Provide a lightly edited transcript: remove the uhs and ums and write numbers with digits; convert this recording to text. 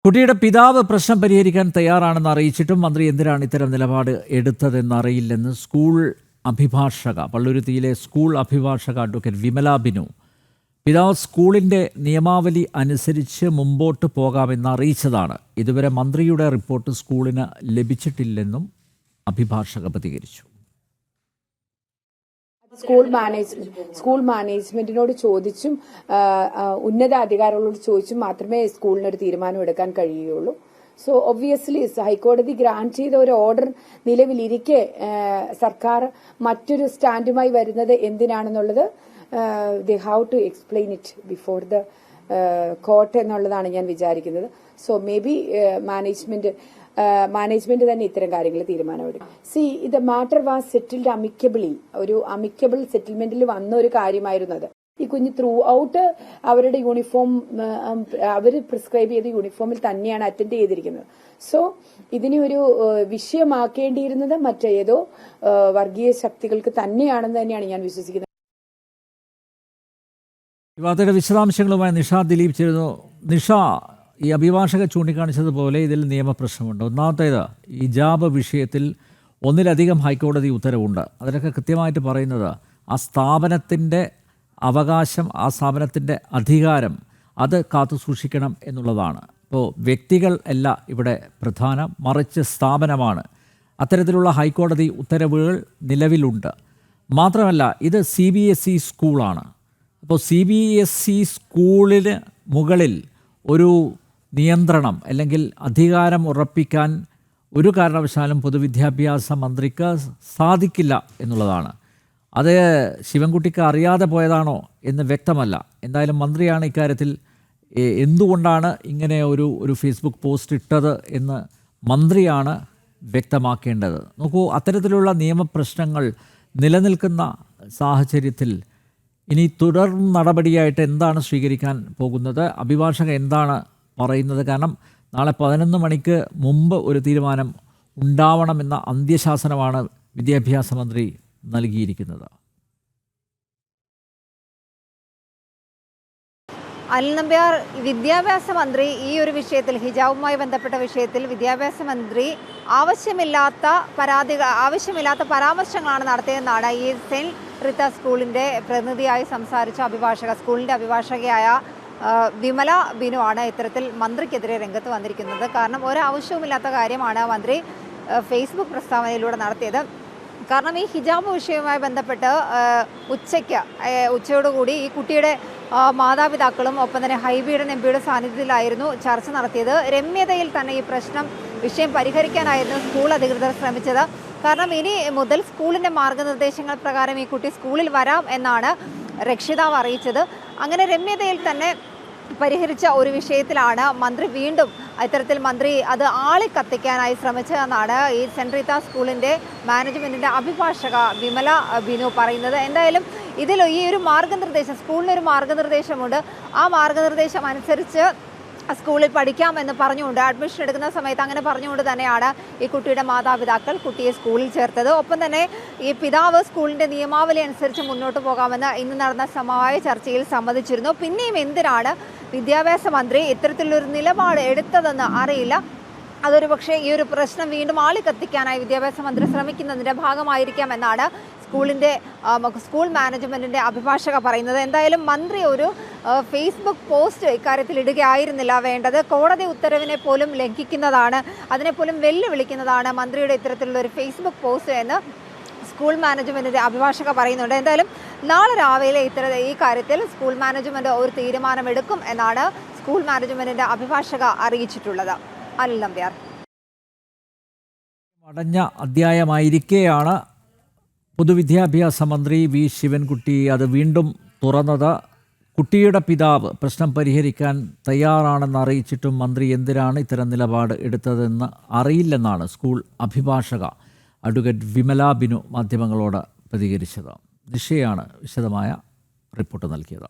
കുട്ടിയുടെ പിതാവ് പ്രശ്നം പരിഹരിക്കാൻ തയ്യാറാണെന്ന് അറിയിച്ചിട്ടും മന്ത്രി എന്തിനാണ് ഇത്തരം നിലപാട് എടുത്തതെന്നറിയില്ലെന്ന് സ്കൂൾ അഭിഭാഷക പള്ളുരുത്തിയിലെ സ്കൂൾ അഭിഭാഷക അഡ്വക്കേറ്റ് വിമല ബിനു പിതാവ് സ്കൂളിൻ്റെ നിയമാവലി അനുസരിച്ച് മുമ്പോട്ട് പോകാമെന്ന് അറിയിച്ചതാണ്. ഇതുവരെ മന്ത്രിയുടെ റിപ്പോർട്ട് സ്കൂളിന് ലഭിച്ചിട്ടില്ലെന്നും അഭിഭാഷക പ്രതികരിച്ചു. സ്കൂൾ മാനേജ്മെന്റിനോട് ചോദിച്ചും ഉന്നത അധികാരികളോട് ചോദിച്ചും മാത്രമേ സ്കൂളിനൊരു തീരുമാനം എടുക്കാൻ കഴിയുകയുള്ളൂ. സോ ഒബ്വിയസ്ലി ഹൈക്കോടതി ഗ്രാന്റ് ചെയ്ത ഒരു ഓർഡർ നിലവിലിരിക്കെ സർക്കാർ മറ്റൊരു സ്റ്റാൻഡുമായി വരുന്നത് എന്തിനാണെന്നുള്ളത് they have to explain it before the court എന്നുള്ളതാണ് ഞാൻ വിചാരിക്കുന്നത്. സോ മേ ബി മാനേജ്മെന്റ് തന്നെ ഇത്തരം കാര്യങ്ങൾ തീരുമാനമെടുക്കും. ദ മാറ്റർ വാസ് സെറ്റിൽഡ് അമിക്കബിളി, ഒരു അമിക്കബിൾ സെറ്റിൽമെന്റിൽ വന്ന ഒരു കാര്യമായിരുന്നത്. ഈ കുഞ്ഞ് ത്രൂ ഔട്ട് അവരുടെ യൂണിഫോം അവർ പ്രിസ്ക്രൈബ് ചെയ്ത യൂണിഫോമിൽ തന്നെയാണ് അറ്റൻഡ് ചെയ്തിരിക്കുന്നത്. സോ ഇതിനെ ഒരു വിഷയമാക്കേണ്ടിയിരുന്നത് മറ്റേതോ വർഗീയ ശക്തികൾക്ക് തന്നെയാണെന്ന് തന്നെയാണ് ഞാൻ വിശ്വസിക്കുന്നത്. വിവാദയുടെ വിശദാംശങ്ങളുമായി നിഷ ദിലീപ് ചേരുന്നു. നിഷ, ഈ അഭിഭാഷക ചൂണ്ടിക്കാണിച്ചതുപോലെ ഇതിൽ നിയമപ്രശ്നമുണ്ട്. ഒന്നാമത്തേത് ഹിജാബ് വിഷയത്തിൽ ഒന്നിലധികം ഹൈക്കോടതി ഉത്തരവുണ്ട്. അതിലൊക്കെ കൃത്യമായിട്ട് പറയുന്നത് ആ സ്ഥാപനത്തിൻ്റെ അവകാശം, ആ സ്ഥാപനത്തിൻ്റെ അധികാരം അത് കാത്തു സൂക്ഷിക്കണം എന്നുള്ളതാണ്. ഇപ്പോൾ വ്യക്തികൾ അല്ല ഇവിടെ പ്രധാനം, മറിച്ച് സ്ഥാപനമാണ്. അത്തരത്തിലുള്ള ഹൈക്കോടതി ഉത്തരവുകൾ നിലവിലുണ്ട്. മാത്രമല്ല ഇത് CBSE സ്കൂളാണ്. അപ്പോൾ CBSE സ്കൂളിന് മുകളിൽ ഒരു നിയന്ത്രണം അല്ലെങ്കിൽ അധികാരം ഉറപ്പിക്കാൻ ഒരു കാരണവശാലും പൊതുവിദ്യാഭ്യാസ മന്ത്രിക്ക് സാധിക്കില്ല എന്നുള്ളതാണ്. അത് ശിവൻകുട്ടിക്ക് അറിയാതെ പോയതാണോ എന്ന് വ്യക്തമല്ല. എന്തായാലും മന്ത്രിയാണ് ഇക്കാര്യത്തിൽ എന്തുകൊണ്ടാണ് ഇങ്ങനെ ഒരു ഫേസ്ബുക്ക് പോസ്റ്റ് ഇട്ടത് എന്ന് മന്ത്രിയാണ് വ്യക്തമാക്കേണ്ടത്. നോക്കൂ, അത്തരത്തിലുള്ള നിയമപ്രശ്നങ്ങൾ നിലനിൽക്കുന്ന സാഹചര്യത്തിൽ ഇനി തുടർ നടപടിയായിട്ട് എന്താണ് സ്വീകരിക്കാൻ പോകുന്നത്? അഭിഭാഷക എന്താണ് പറയുന്നത്? കാരണം നാളെ 11 മണിക്ക് മുമ്പ് ഒരു തീരുമാനം ഉണ്ടാവണമെന്ന അന്ത്യശാസനമാണ് വിദ്യാഭ്യാസ മന്ത്രി നൽകിയിരിക്കുന്നത്. അനിൽ നമ്പ്യാർ, വിദ്യാഭ്യാസ മന്ത്രി ഈ ഒരു വിഷയത്തിൽ, ഹിജാബുമായി ബന്ധപ്പെട്ട വിഷയത്തിൽ വിദ്യാഭ്യാസ മന്ത്രി ആവശ്യമില്ലാത്ത പരാമർശങ്ങളാണ് നടത്തിയതെന്നാണ് ഈ സെന്റ് റിത്ത സ്കൂളിൻ്റെ പ്രതിനിധിയായി സംസാരിച്ച സ്കൂളിൻ്റെ അഭിഭാഷകയായ വിമല ബിനു ആണ് ഇത്തരത്തിൽ മന്ത്രിക്കെതിരെ രംഗത്ത് വന്നിരിക്കുന്നത്. കാരണം ഒരാവശ്യവുമില്ലാത്ത കാര്യമാണ് മന്ത്രി ഫേസ്ബുക്ക് പ്രസ്താവനയിലൂടെ നടത്തിയത്. കാരണം ഈ ഹിജാബ് വിഷയവുമായി ബന്ധപ്പെട്ട് ഉച്ചയോടുകൂടി ഈ കുട്ടിയുടെ മാതാപിതാക്കളും ഒപ്പം തന്നെ ഹൈബിയുടെ എംപിയുടെ സാന്നിധ്യത്തിലായിരുന്നു ചർച്ച നടത്തിയത്. രമ്യതയിൽ തന്നെ ഈ വിഷയം പരിഹരിക്കാനായിരുന്നു സ്കൂൾ അധികൃതർ ശ്രമിച്ചത്. കാരണം ഇനി മുതൽ സ്കൂളിൻ്റെ മാർഗനിർദ്ദേശങ്ങൾ പ്രകാരം ഈ കുട്ടി സ്കൂളിൽ വരാം എന്നാണ് രക്ഷിതാവ് അറിയിച്ചത്. അങ്ങനെ രമ്യതയിൽ തന്നെ പരിഹരിച്ച ഒരു വിഷയത്തിലാണ് മന്ത്രി വീണ്ടും മന്ത്രി അത് ആളിക്കത്തിക്കാനായി ശ്രമിച്ചതെന്നാണ് ഈ സെന്റ് റീത്ത സ്കൂളിൻ്റെ മാനേജ്മെൻറ്റിൻ്റെ അഭിഭാഷക വിമല ബിനു പറയുന്നത്. എന്തായാലും ഇതിൽ ഈ ഒരു മാർഗനിർദ്ദേശം, സ്കൂളിനൊരു മാർഗനിർദ്ദേശമുണ്ട്. ആ മാർഗനിർദ്ദേശം അനുസരിച്ച് സ്കൂളിൽ പഠിക്കാമെന്ന് പറഞ്ഞുകൊണ്ട്, അഡ്മിഷൻ എടുക്കുന്ന സമയത്ത് അങ്ങനെ പറഞ്ഞുകൊണ്ട് തന്നെയാണ് ഈ കുട്ടിയുടെ മാതാപിതാക്കൾ കുട്ടിയെ സ്കൂളിൽ ചേർത്തത്. ഒപ്പം തന്നെ ഈ പിതാവ് സ്കൂളിൻ്റെ നിയമാവലി അനുസരിച്ച് മുന്നോട്ട് പോകാമെന്ന് ഇന്ന് നടന്ന സമവായ ചർച്ചയിൽ സമ്മതിച്ചിരുന്നു. പിന്നെയും എന്തിനാണ് വിദ്യാഭ്യാസ മന്ത്രി ഇത്തരത്തിലൊരു നിലപാട് എടുത്തതെന്ന് അറിയില്ല. അതൊരു പക്ഷേ ഈ ഒരു പ്രശ്നം വീണ്ടും ആളിക്കത്തിക്കാനായി വിദ്യാഭ്യാസ മന്ത്രി ശ്രമിക്കുന്നതിൻ്റെ ഭാഗമായിരിക്കാം എന്നാണ് സ്കൂൾ മാനേജ്മെൻറ്റിൻ്റെ അഭിഭാഷക പറയുന്നത്. എന്തായാലും മന്ത്രി ഒരു ഫേസ്ബുക്ക് പോസ്റ്റ് ഇക്കാര്യത്തിൽ ഇടുകയായിരുന്നില്ല വേണ്ടത്. കോടതി ഉത്തരവിനെ പോലും ലംഘിക്കുന്നതാണ്, അതിനെപ്പോലും വെല്ലുവിളിക്കുന്നതാണ് മന്ത്രിയുടെ ഇത്തരത്തിലുള്ള ഒരു ഫേസ്ബുക്ക് പോസ്റ്റ് എന്ന് സ്കൂൾ മാനേജ്മെൻറ്റിൻ്റെ അഭിഭാഷക പറയുന്നുണ്ട്. എന്തായാലും നാളെ രാവിലെ ഈ കാര്യത്തിൽ സ്കൂൾ മാനേജ്മെൻറ്റ് ഒരു തീരുമാനമെടുക്കും എന്നാണ് സ്കൂൾ മാനേജ്മെൻറ്റിൻ്റെ അഭിഭാഷക അറിയിച്ചിട്ടുള്ളത്. അനിൽ നമ്പ്യാർ. അടഞ്ഞ അധ്യായമായിരിക്കെയാണ് പൊതുവിദ്യാഭ്യാസ മന്ത്രി വി ശിവൻകുട്ടി അത് വീണ്ടും തുറന്നത്. കുട്ടിയുടെ പിതാവ് പ്രശ്നം പരിഹരിക്കാൻ തയ്യാറാണെന്ന് അറിയിച്ചിട്ടും മന്ത്രി എന്തിനാണ് ഇത്തരം നിലപാട് എടുത്തതെന്ന് അറിയില്ലെന്നാണ് സ്കൂൾ അഭിഭാഷക അഡ്വക്കേറ്റ് വിമല ബിനു മാധ്യമങ്ങളോട് പ്രതികരിച്ചത്. നിഷയാണ് വിശദമായ റിപ്പോർട്ട് നൽകിയത്.